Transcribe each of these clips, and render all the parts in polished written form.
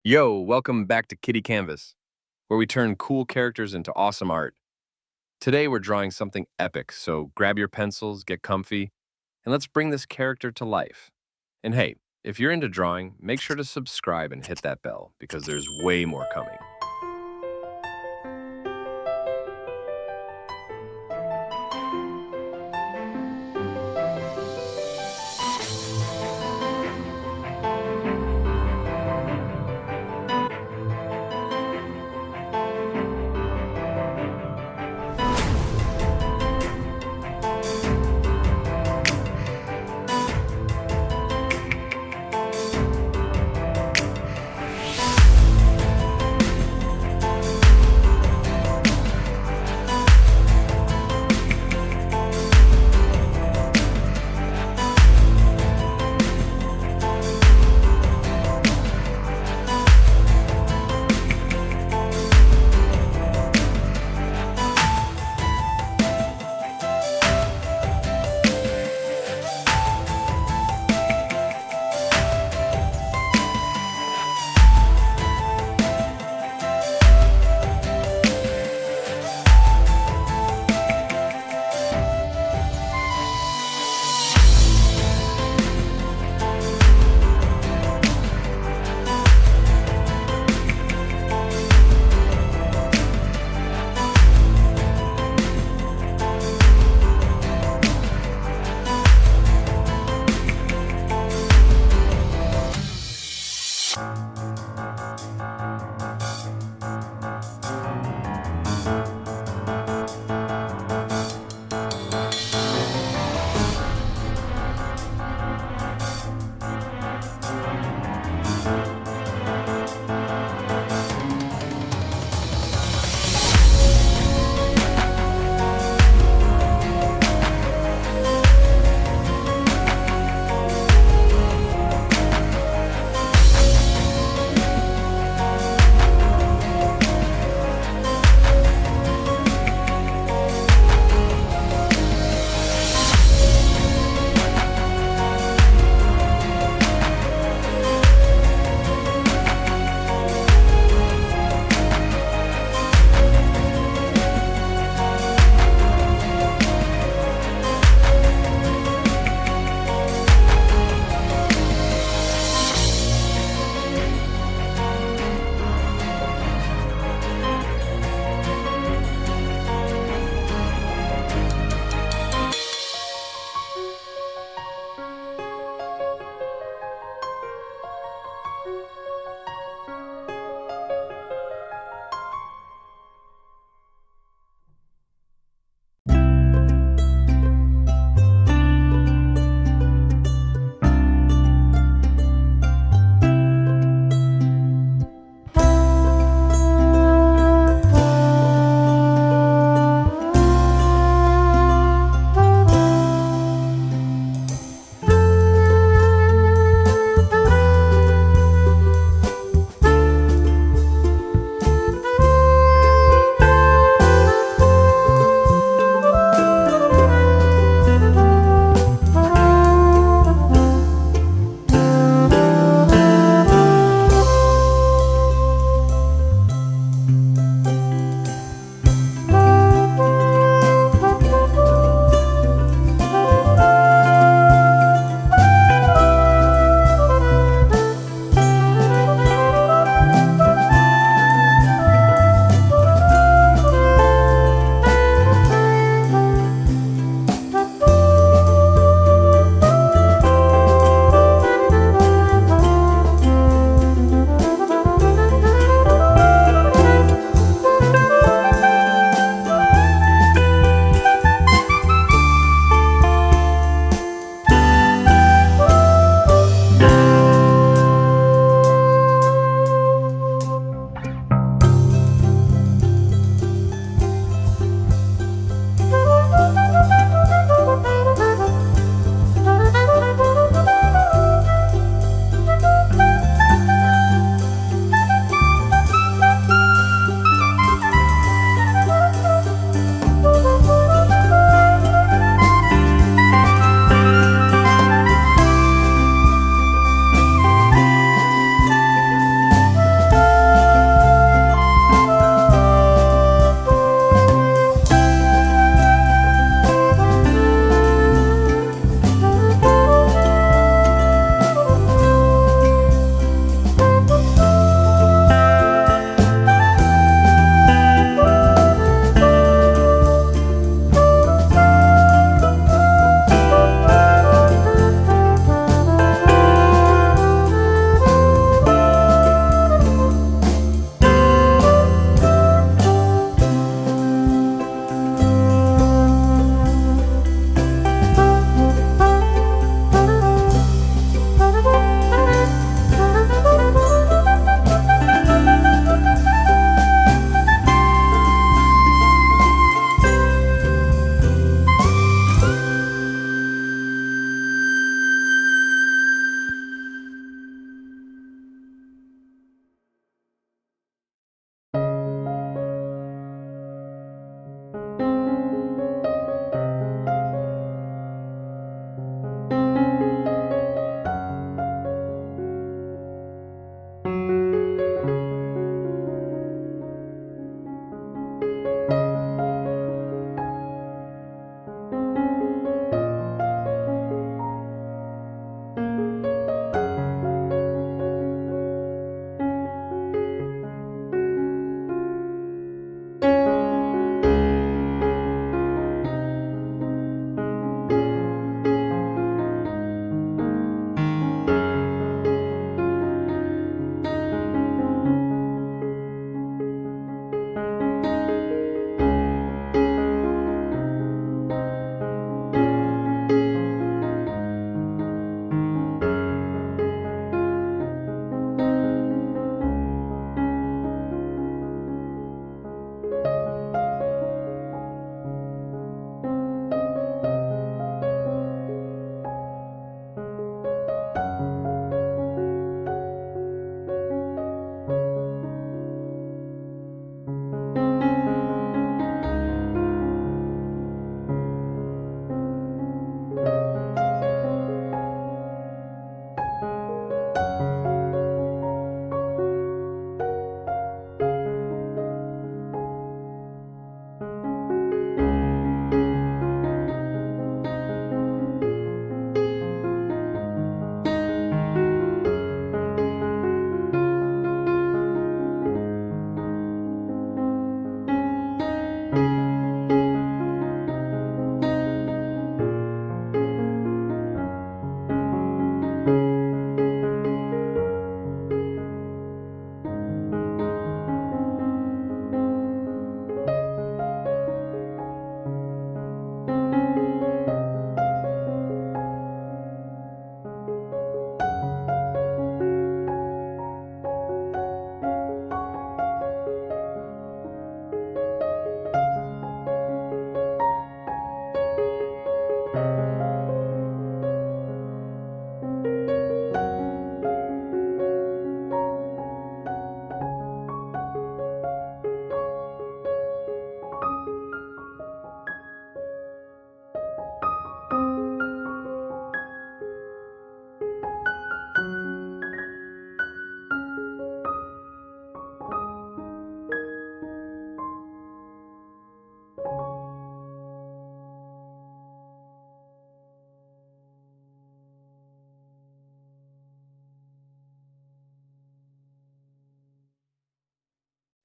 Yo, welcome back to Kitty Canvas, where we turn cool characters into awesome art. Today we're drawing something epic, so grab your pencils, get comfy, and let's bring this character to life. And hey, if you're into drawing, make sure to subscribe and hit that bell because there's way more coming.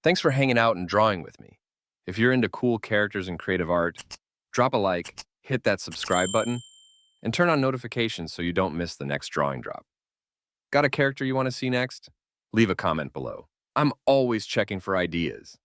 Thanks for hanging out and drawing with me. If you're into cool characters and creative art, drop a like, hit that subscribe button, and turn on notifications so you don't miss the next drawing drop. Got a character you want to see next? Leave a comment below. I'm always checking for ideas.